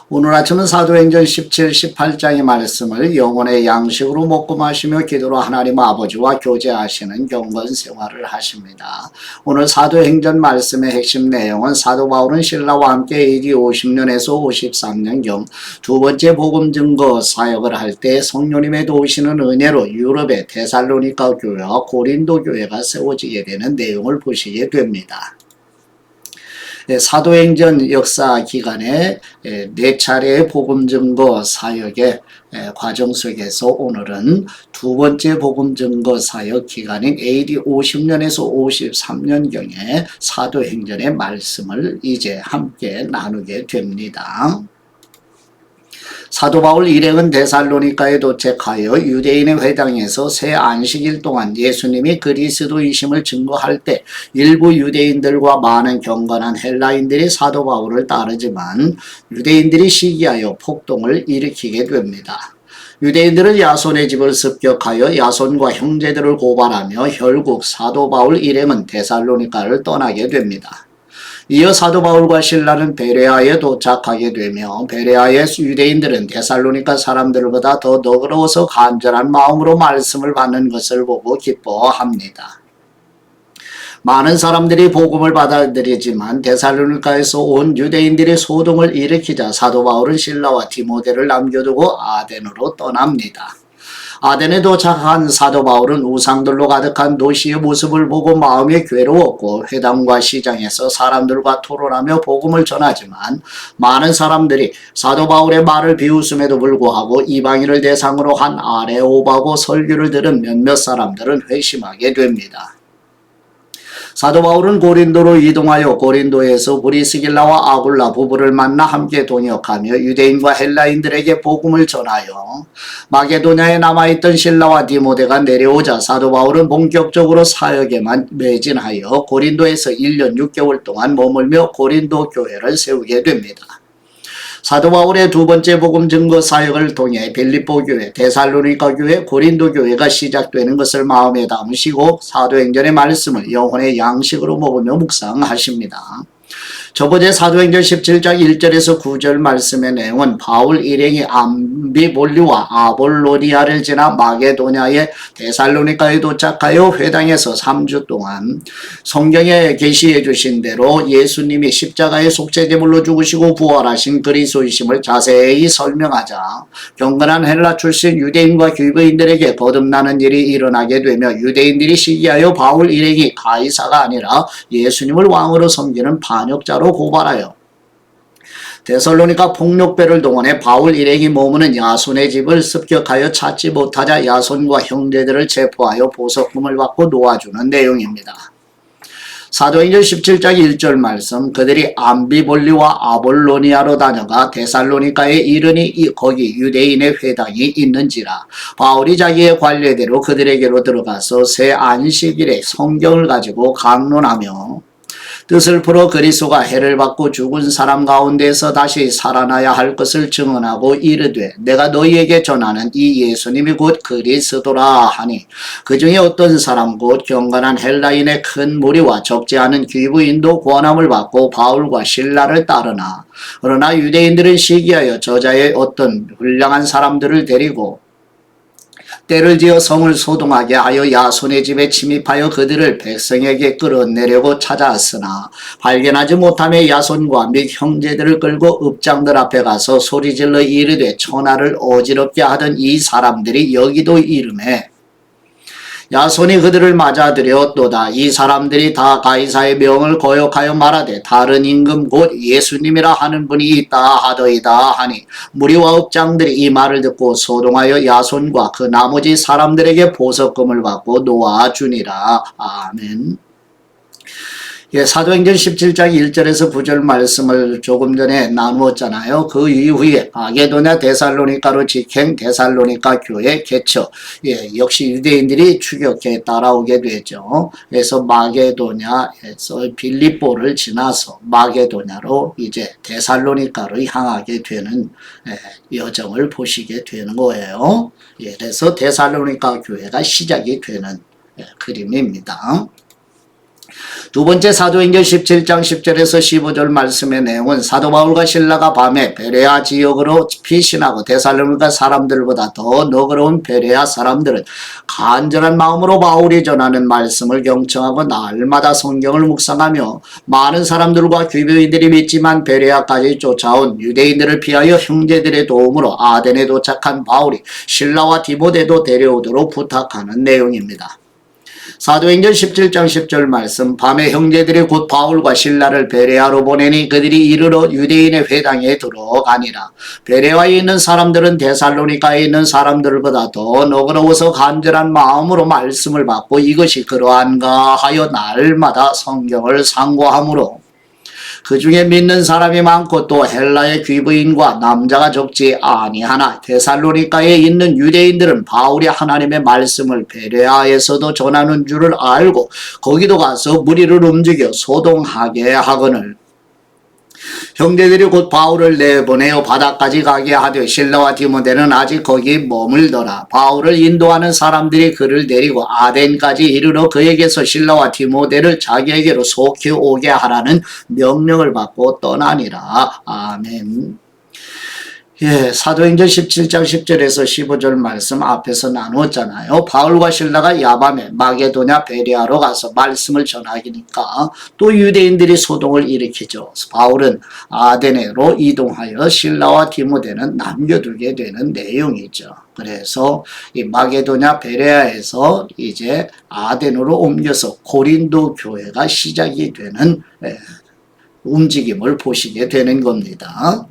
오늘 아침은 사도행전 17, 18장의 말씀을 영혼의 양식으로 먹고 마시며 기도로 하나님 아버지와 교제하시는 경건 생활을 하십니다. 오늘 사도행전 말씀의 핵심 내용은 사도 바울은 신라와 함께 AD 50년에서 53년경 두 번째 복음 증거 사역을 할 때 성령님의 도우시는 은혜로 유럽의 데살로니가 교회와 고린도 교회가 세워지게 되는 내용을 보시게 됩니다. 사도행전 역사 기간에 네 차례의 복음 증거 사역의 과정 속에서 오늘은 두 번째 복음 증거 사역 기간인 AD 50년에서 53년경의 사도행전의 말씀을 이제 함께 나누게 됩니다. 사도 바울 일행은 데살로니가에 도착하여 유대인의 회당에서 새 안식일 동안 예수님이 그리스도이심을 증거할 때 일부 유대인들과 많은 경건한 헬라인들이 사도 바울을 따르지만 유대인들이 시기하여 폭동을 일으키게 됩니다. 유대인들은 야손의 집을 습격하여 야손과 형제들을 고발하며 결국 사도 바울 일행은 데살로니가를 떠나게 됩니다. 이어 사도 바울과 실라는 베레아에 도착하게 되며 베레아의 유대인들은 데살로니가 사람들보다 더 너그러워서 간절한 마음으로 말씀을 받는 것을 보고 기뻐합니다. 많은 사람들이 복음을 받아들이지만 데살로니가에서 온 유대인들이 소동을 일으키자 사도 바울은 실라와 디모데를 남겨두고 아덴으로 떠납니다. 아덴에 도착한 사도 바울은 우상들로 가득한 도시의 모습을 보고 마음이 괴로웠고 회당과 시장에서 사람들과 토론하며 복음을 전하지만 많은 사람들이 사도 바울의 말을 비웃음에도 불구하고 이방인을 대상으로 한 아레오바고 설교를 들은 몇몇 사람들은 회심하게 됩니다. 사도 바울은 고린도로 이동하여 고린도에서 브리스길라와 아굴라 부부를 만나 함께 동역하며 유대인과 헬라인들에게 복음을 전하여 마게도냐에 남아있던 실라와 디모데가 내려오자 사도 바울은 본격적으로 사역에만 매진하여 고린도에서 1년 6개월 동안 머물며 고린도 교회를 세우게 됩니다. 사도 바울의 두 번째 복음 증거 사역을 통해 빌립보 교회, 데살로니가 교회, 고린도 교회가 시작되는 것을 마음에 담으시고 사도행전의 말씀을 영혼의 양식으로 먹으며 묵상하십니다. 저번에 사도행전 17장 1절에서 9절 말씀의 내용은 바울 일행이 암비볼리와 아볼로니아를 지나 마게도냐의 데살로니가에 도착하여 회당에서 3주 동안 성경에 계시해 주신 대로 예수님이 십자가의 속죄제물로 죽으시고 부활하신 그리스도이심을 자세히 설명하자 경건한 헬라 출신 유대인과 귀부인들에게 거듭나는 일이 일어나게 되며 유대인들이 시기하여 바울 일행이 가이사가 아니라 예수님을 왕으로 섬기는 반역자로 고발하여 데살로니가 폭력배를 동원해 바울 일행이 머무는 야손의 집을 습격하여 찾지 못하자 야손과 형제들을 체포하여 보석금을 받고 놓아주는 내용입니다. 사도행전 17장 1절 말씀 그들이 암비볼리와 아볼로니아로 다녀가 데살로니가에 이르니 거기 유대인의 회당이 있는지라 바울이 자기의 관례대로 그들에게로 들어가서 새 안식일에 성경을 가지고 강론하며 뜻을 풀어 그리스도가 해를 받고 죽은 사람 가운데서 다시 살아나야 할 것을 증언하고 이르되 내가 너희에게 전하는 이 예수님이 곧 그리스도라 하니 그 중에 어떤 사람 곧 경건한 헬라인의 큰 무리와 적지 않은 귀부인도 권함을 받고 바울과 실라를 따르나 그러나 유대인들은 시기하여 저자의 어떤 훌륭한 사람들을 데리고 때를 지어 성을 소동하게 하여 야손의 집에 침입하여 그들을 백성에게 끌어내려고 찾아왔으나 발견하지 못하며 야손과 및 형제들을 끌고 읍장들 앞에 가서 소리질러 이르되 천하를 어지럽게 하던 이 사람들이 여기도 이르매 야손이 그들을 맞아들였도다. 이 사람들이 다 가이사의 명을 거역하여 말하되 다른 임금 곧 예수님이라 하는 분이 있다 하더이다 하니 무리와 읍장들이 이 말을 듣고 소동하여 야손과 그 나머지 사람들에게 보석금을 받고 놓아주니라. 아멘. 사도행전 17장 1절에서 9절 말씀을 조금 전에 나누었잖아요. 그 이후에 마게도냐 데살로니가로 직행 데살로니가 교회 개척. 역시 유대인들이 추격해 따라오게 되죠. 그래서 마게도냐에서 빌립보를 지나서 마게도냐로 이제 데살로니가로 향하게 되는 여정을 보시게 되는 거예요. 그래서 데살로니가 교회가 시작이 되는 그림입니다. 두 번째 사도행전 17장 10절에서 15절 말씀의 내용은 사도 바울과 실라가 밤에 베레아 지역으로 피신하고 데살로니가 사람들보다 더 너그러운 베레아 사람들은 간절한 마음으로 바울이 전하는 말씀을 경청하고 날마다 성경을 묵상하며 많은 사람들과 귀교인들이 믿지만 베레아까지 쫓아온 유대인들을 피하여 형제들의 도움으로 아덴에 도착한 바울이 실라와 디모데도 데려오도록 부탁하는 내용입니다. 사도행전 17장 10절 말씀 밤에 형제들이 곧 바울과 실라를 베레아로 보내니 그들이 이르러 유대인의 회당에 들어가니라. 베레아에 있는 사람들은 데살로니가에 있는 사람들보다 더 너그러워서 간절한 마음으로 말씀을 받고 이것이 그러한가 하여 날마다 성경을 상고하므로 그 중에 믿는 사람이 많고 또 헬라의 귀부인과 남자가 적지 아니하나 데살로니가에 있는 유대인들은 바울이 하나님의 말씀을 베레아에서도 전하는 줄을 알고 거기도 가서 무리를 움직여 소동하게 하거늘 형제들이 곧 바울을 내보내어 바다까지 가게 하되 실라와 디모데는 아직 거기 머물더라. 바울을 인도하는 사람들이 그를 데리고 아덴까지 이르러 그에게서 실라와 디모데를 자기에게로 속히 오게 하라는 명령을 받고 떠나니라. 아멘. 사도행전 17장 10절에서 15절 말씀 앞에서 나누었잖아요. 바울과 실라가 야밤에 마게도냐 베레아로 가서 말씀을 전하기니까 또 유대인들이 소동을 일으키죠. 바울은 아데네로 이동하여 실라와 디모데는 남겨두게 되는 내용이죠. 그래서 이 마게도냐 베레아에서 이제 아덴으로 옮겨서 고린도 교회가 시작이 되는 움직임을 보시게 되는 겁니다.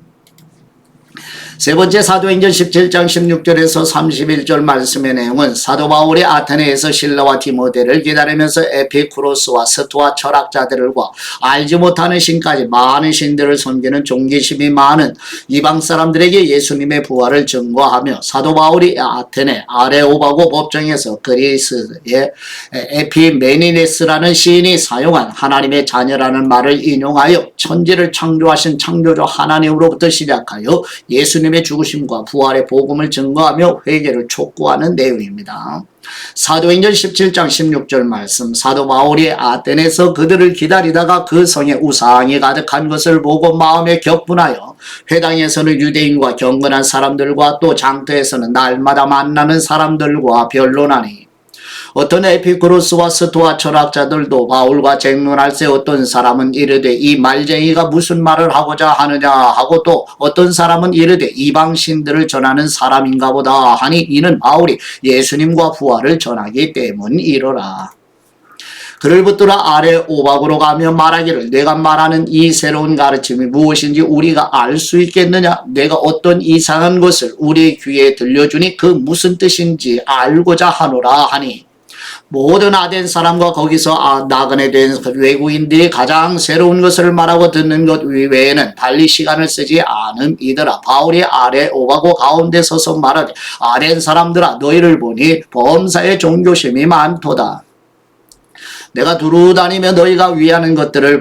세 번째 사도행전 17장 16절에서 31절 말씀의 내용은 사도 바울이 아테네에서 실라와 디모데를 기다리면서 에피쿠로스와 스토아 철학자들과 알지 못하는 신까지 많은 신들을 섬기는 종기심이 많은 이방 사람들에게 예수님의 부활을 증거하며 사도 바울이 아테네 아레오바고 법정에서 그리스의 에피메니데스라는 시인이 사용한 하나님의 자녀라는 말을 인용하여 천지를 창조하신 창조주 하나님으로부터 시작하여 예수님의 죽으심과 부활의 복음을 증거하며 회개를 촉구하는 내용입니다. 사도행전 17장 16절 말씀 사도 바울이 아테네에서 그들을 기다리다가 그 성에 우상이 가득한 것을 보고 마음에 격분하여 회당에서는 유대인과 경건한 사람들과 또 장터에서는 날마다 만나는 사람들과 변론하니 어떤 에피쿠로스와 스토아 철학자들도 바울과 쟁론할새 어떤 사람은 이르되 이 말쟁이가 무슨 말을 하고자 하느냐 하고 또 어떤 사람은 이르되 이방신들을 전하는 사람인가 보다 하니 이는 바울이 예수님과 부활을 전하기 때문이로라. 그를 붙들어 아래 오박으로 가며 말하기를 내가 말하는 이 새로운 가르침이 무엇인지 우리가 알 수 있겠느냐? 내가 어떤 이상한 것을 우리 귀에 들려주니 그 무슨 뜻인지 알고자 하노라 하니 모든 아덴 사람과 거기서 나그네 된 외국인들이 가장 새로운 것을 말하고 듣는 것 외에는 달리 시간을 쓰지 않음이더라. 바울이 아래 오가고 가운데 서서 말하되 아덴 사람들아 너희를 보니 범사에 종교심이 많도다. 내가 두루 다니며 너희가 위하는 것들을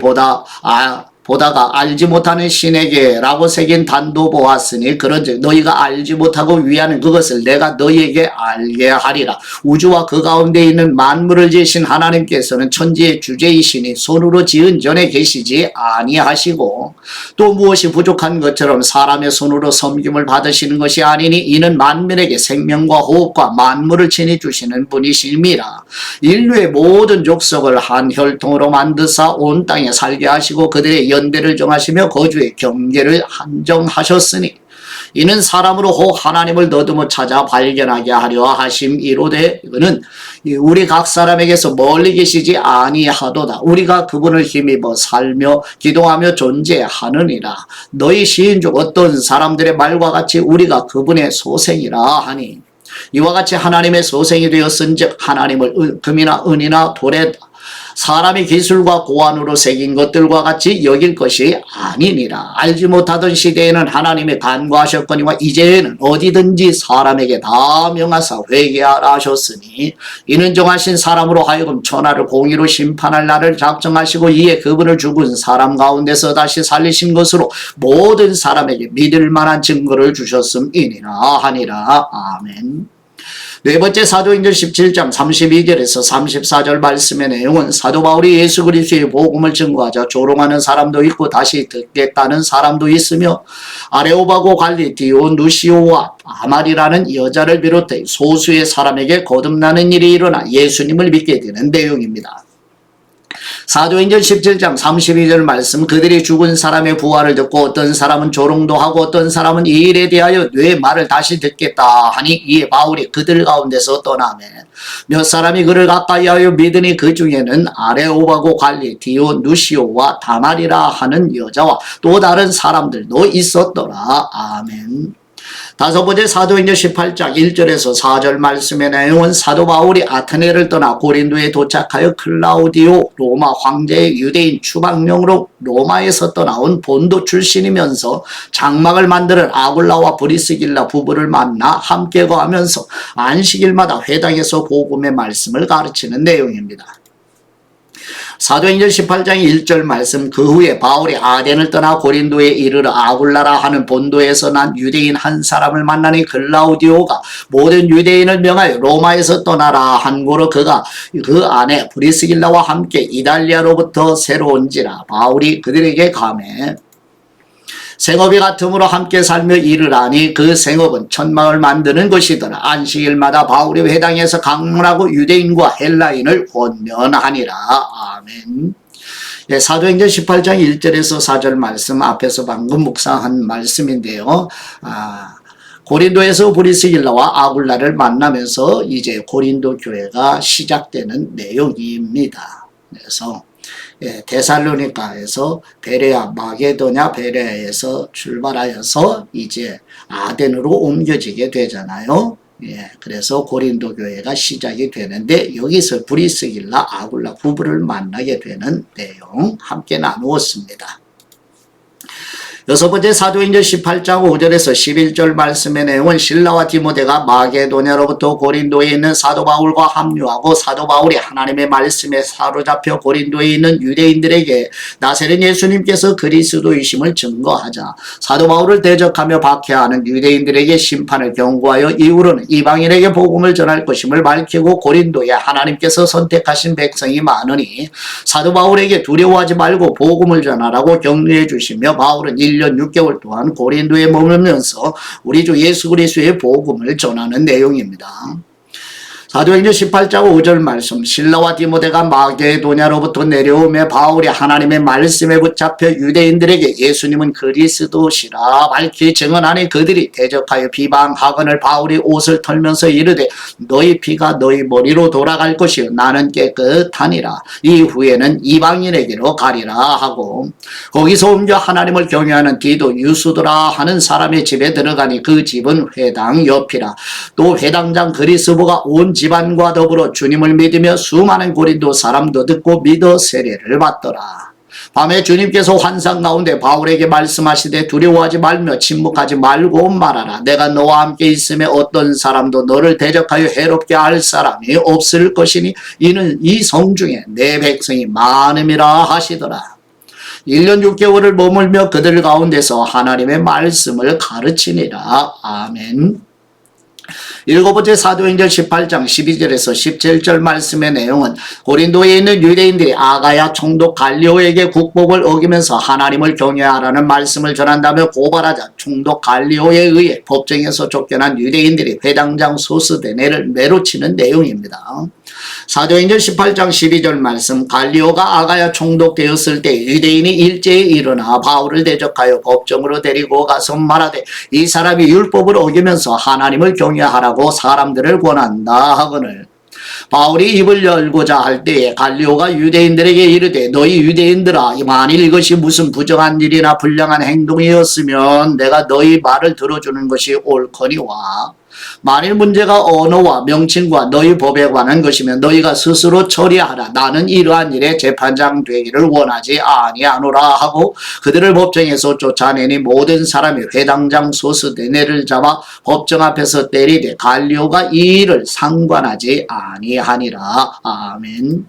보다가 알지 못하는 신에게 라고 새긴 단도 보았으니 그런즉 너희가 알지 못하고 위하는 그것을 내가 너희에게 알게 하리라. 우주와 그 가운데 있는 만물을 지으신 하나님께서는 천지의 주제이시니 손으로 지은 전에 계시지 아니하시고 또 무엇이 부족한 것처럼 사람의 손으로 섬김을 받으시는 것이 아니니 이는 만민에게 생명과 호흡과 만물을 친히 주시는 분이심이라. 인류의 모든 족속을 한 혈통으로 만드사 온 땅에 살게 하시고 그들의 연대를 정하시며 거주의 경계를 한정하셨으니 이는 사람으로 하나님을 더듬어 찾아 발견하게 하려 하심이로되 그는 우리 각 사람에게서 멀리 계시지 아니하도다. 우리가 그분을 힘입어 살며 기도하며 존재하느니라. 너희 시인 중 어떤 사람들의 말과 같이 우리가 그분의 소생이라 하니 이와 같이 하나님의 소생이 되었은즉 하나님을 금이나 은이나 돌에 사람의 기술과 고안으로 새긴 것들과 같이 여길 것이 아니니라. 알지 못하던 시대에는 하나님의 간과하셨거니와 이제는 어디든지 사람에게 다 명하사 회개하라 하셨으니 이는 정하신 사람으로 하여금 천하를 공의로 심판할 날을 작정하시고 이에 그분을 죽은 사람 가운데서 다시 살리신 것으로 모든 사람에게 믿을 만한 증거를 주셨음이니라 하니라. 아멘. 네 번째 사도행전 17장 32절에서 34절 말씀의 내용은 사도 바울이 예수 그리스도의 복음을 증거하자 조롱하는 사람도 있고 다시 듣겠다는 사람도 있으며 아레오바고 갈리디오 누시오와 아말이라는 여자를 비롯해 소수의 사람에게 거듭나는 일이 일어나 예수님을 믿게 되는 내용입니다. 사도행전 17장 32절 말씀 그들이 죽은 사람의 부활을 듣고 어떤 사람은 조롱도 하고 어떤 사람은 이 일에 대하여 왜 말을 다시 듣겠다 하니 이에 바울이 그들 가운데서 떠나매 몇 사람이 그를 가까이하여 믿으니 그 중에는 아레오바고 갈리디오 누시오와 다말이라 하는 여자와 또 다른 사람들도 있었더라. 아멘. 다섯 번째 사도행전 18장 1절에서 4절 말씀의 내용은 사도 바울이 아테네를 떠나 고린도에 도착하여 클라우디오 로마 황제의 유대인 추방용으로 로마에서 떠나온 본도 출신이면서 장막을 만드는 아굴라와 브리스길라 부부를 만나 함께 거하면서 안식일마다 회당에서 복음의 말씀을 가르치는 내용입니다. 사도행전 18장 1절 말씀 그 후에 바울이 아덴을 떠나 고린도에 이르러 아굴라라 하는 본도에서 난 유대인 한 사람을 만나니 클라우디오가 모든 유대인을 명하여 로마에서 떠나라 한 고로 그가 그 안에 브리스길라와 함께 이달리아로부터 새로 온지라 바울이 그들에게 가매 생업이 같음으로 함께 살며 일을 하니 그 생업은 천막을 만드는 것이더라. 안식일마다 바울이 회당에서 강론하고 유대인과 헬라인을 권면하니라. 아멘. 예, 사도행전 18장 1절에서 4절 말씀 앞에서 방금 묵상한 말씀인데요. 고린도에서 브리스길라와 아굴라를 만나면서 이제 고린도 교회가 시작되는 내용입니다. 그래서 데살로니가에서 베레아, 마게도냐 베레아에서 출발하여서 이제 아덴으로 옮겨지게 되잖아요. 그래서 고린도 교회가 시작이 되는데 여기서 브리스길라, 아굴라 부부를 만나게 되는 내용 함께 나누었습니다. 여섯 번째 사도행전 18장 5절에서 11절 말씀의 내용은 실라와 디모데가 마게도냐로부터 고린도에 있는 사도 바울과 합류하고 사도 바울이 하나님의 말씀에 사로잡혀 고린도에 있는 유대인들에게 나세렛 예수님께서 그리스도이심을 증거하자 사도 바울을 대적하며 박해하는 유대인들에게 심판을 경고하여 이후로는 이방인에게 복음을 전할 것임을 밝히고 고린도에 하나님께서 선택하신 백성이 많으니 사도 바울에게 두려워하지 말고 복음을 전하라고 격려해 주시며 바울은 1년 6개월 동안 고린도에 머물면서 우리 주 예수 그리스도의 복음을 전하는 내용입니다. 사도행전 18장 5절 말씀 실라와 디모데가 마게도냐로부터 내려오며 바울이 하나님의 말씀에 붙잡혀 유대인들에게 예수님은 그리스도시라 밝히 증언하니 그들이 대적하여 비방하거늘 바울이 옷을 털면서 이르되 너희 피가 너희 머리로 돌아갈 것이요 나는 깨끗하니라 이후에는 이방인에게로 가리라 하고 거기서 옮겨 하나님을 경외하는 디도 유수도라 하는 사람의 집에 들어가니 그 집은 회당 옆이라 또 회당장 그리스보가 온 집안과 더불어 주님을 믿으며 수많은 고린도 사람도 듣고 믿어 세례를 받더라. 밤에 주님께서 환상 가운데 바울에게 말씀하시되 두려워하지 말며 침묵하지 말고 말하라. 내가 너와 함께 있음에 어떤 사람도 너를 대적하여 해롭게 할 사람이 없을 것이니 이는 이 성중에 내 백성이 많음이라 하시더라. 1년 6개월을 머물며 그들 가운데서 하나님의 말씀을 가르치니라. 아멘. 일곱 번째 사도행전 18장 12절에서 17절 말씀의 내용은 고린도에 있는 유대인들이 아가야 총독 갈리오에게 국법을 어기면서 하나님을 경외하라는 말씀을 전한다며 고발하자 총독 갈리오에 의해 법정에서 쫓겨난 유대인들이 회당장 소스데네를 매로치는 내용입니다. 사도행전 18장 12절 말씀 갈리오가 아가야 총독 되었을 때 유대인이 일제히 일어나 바울을 대적하여 법정으로 데리고 가서 말하되 이 사람이 율법을 어기면서 하나님을 경외하라고 사람들을 권한다 하거늘 바울이 입을 열고자 할 때에 갈리오가 유대인들에게 이르되 너희 유대인들아 만일 이것이 무슨 부정한 일이나 불량한 행동이었으면 내가 너희 말을 들어주는 것이 옳거니와 만일 문제가 언어와 명칭과 너희 법에 관한 것이면 너희가 스스로 처리하라. 나는 이러한 일에 재판장 되기를 원하지 아니하노라 하고 그들을 법정에서 쫓아내니 모든 사람이 회당장 소스데네를 잡아 법정 앞에서 때리되 갈리오가 이 일을 상관하지 아니하니라. 아멘.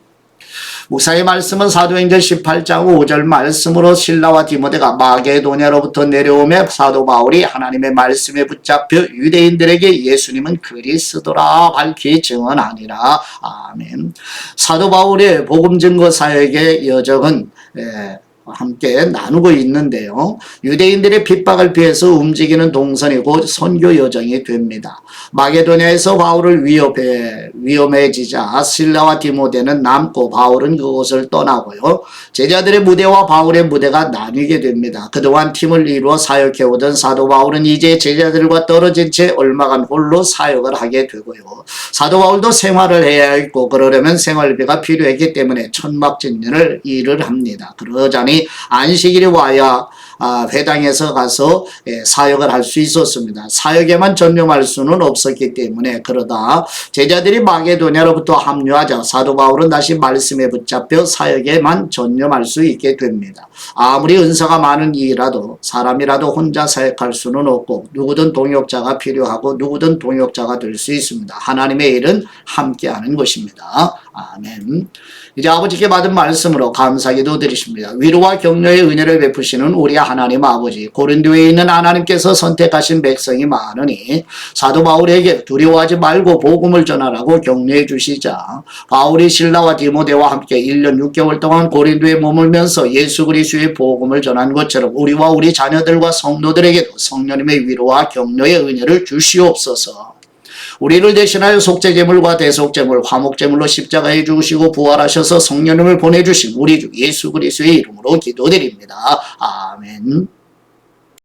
묵상의 말씀은 사도행전 18장 5절 말씀으로 실라와 디모데가 마게도냐로부터 내려오며 사도 바울이 하나님의 말씀에 붙잡혀 유대인들에게 예수님은 그리스도라 밝히 증언하니라. 아멘. 사도 바울의 복음 증거 사역의 여정은 함께 나누고 있는데요. 유대인들의 핍박을 피해서 움직이는 동선이고 선교 여정이 됩니다. 마게도냐에서 바울을 위험해지자 실라와 디모데는 남고 바울은 그곳을 떠나고요. 제자들의 무대와 바울의 무대가 나뉘게 됩니다. 그동안 팀을 이루어 사역해오던 사도 바울은 이제 제자들과 떨어진 채 얼마간 홀로 사역을 하게 되고요. 사도 바울도 생활을 해야 했고 그러려면 생활비가 필요했기 때문에 천막짓는 일을 합니다. 그러자니 안식일이 와야 회당에서 가서 사역을 할 수 있었습니다. 사역에만 전념할 수는 없었기 때문에 그러다 제자들이 마게도냐로부터 합류하자 사도 바울은 다시 말씀에 붙잡혀 사역에만 전념할 수 있게 됩니다. 아무리 은사가 많은 이라도 사람이라도 혼자 사역할 수는 없고 누구든 동역자가 필요하고 누구든 동역자가 될 수 있습니다. 하나님의 일은 함께하는 것입니다. 아멘. 이제 아버지께 받은 말씀으로 감사기도 드리십니다. 위로와 격려의 은혜를 베푸시는 우리 하나님 아버지, 고린도에 있는 하나님께서 선택하신 백성이 많으니 사도 바울에게 두려워하지 말고 복음을 전하라고 격려해 주시자 바울이 실라와 디모데와 함께 1년 6개월 동안 고린도에 머물면서 예수 그리스도의 복음을 전한 것처럼 우리와 우리 자녀들과 성도들에게도 성령님의 위로와 격려의 은혜를 주시옵소서. 우리를 대신하여 속죄제물과 대속제물, 화목제물로 십자가에 죽으시고 부활하셔서 성령님을 보내주신 우리 주 예수 그리스도의 이름으로 기도드립니다. 아멘.